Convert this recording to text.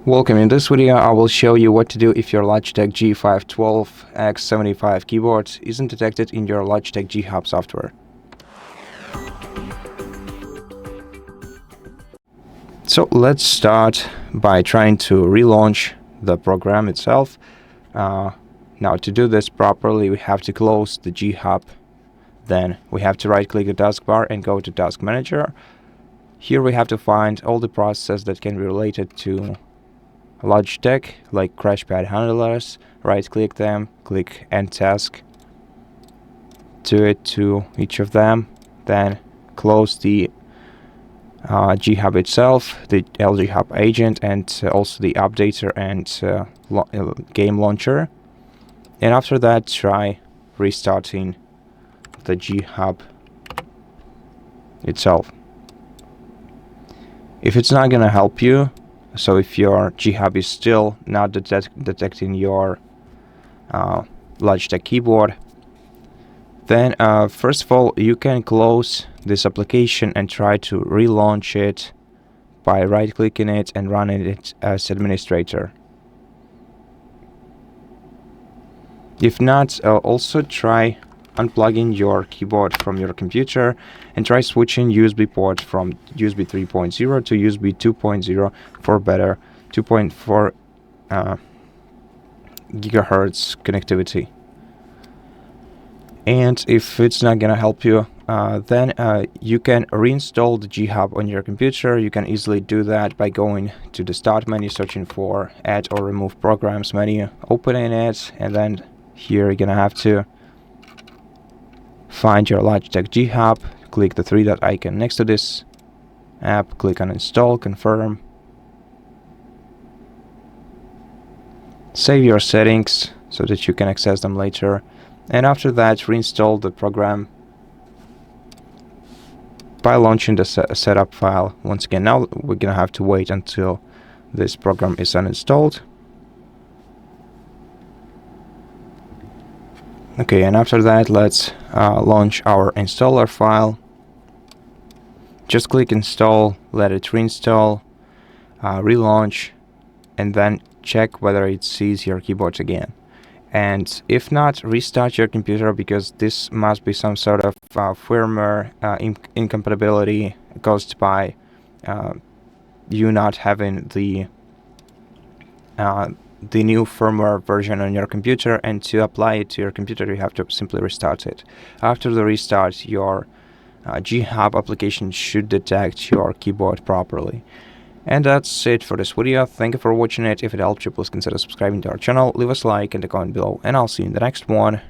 Welcome. In this video I will show you what to do if your Logitech G512 X 75 keyboard isn't detected in your Logitech G HUB software. So let's start by trying to relaunch the program itself. Now to do this properly we have to close the G HUB. Then we have to right click the taskbar and go to Task Manager. Here we have to find all the processes that can be related to Logitech, like crashpad handlers. Right click them, click End Task, do it to each of them, then close the G HUB itself, the LG HUB agent, and also the updater and game launcher. And after that try restarting the G HUB itself. If it's not gonna help you, so if your G HUB is still not detecting your Logitech keyboard, then first of all you can close this application and try to relaunch it by right clicking it and running it as administrator. If not, also try unplugging your keyboard from your computer and try switching USB port from USB 3.0 to USB 2.0 for better 2.4 gigahertz connectivity. And if it's not gonna help you, then you can reinstall the G HUB on your computer. You can easily do that by going to the Start menu, searching for Add or Remove Programs menu, opening it, and then here you're gonna have to find your Logitech G HUB, click the three-dot icon next to this app, click on Install, confirm, save your settings so that you can access them later, and after that reinstall the program by launching the setup file. Once again, now we're gonna have to wait until this program is uninstalled. Okay, and after that let's launch our installer file. Just click install, let it reinstall, relaunch, and then check whether it sees your keyboard again. And if not, restart your computer, because this must be some sort of firmware incompatibility caused by you not having the new firmware version on your computer, and to apply it to your computer you have to simply restart it. After the restart, your G HUB application should detect your keyboard properly. And that's it for this video. Thank you for watching it. If it helped you, please consider subscribing to our channel, leave us a like and a comment below, and I'll see you in the next one.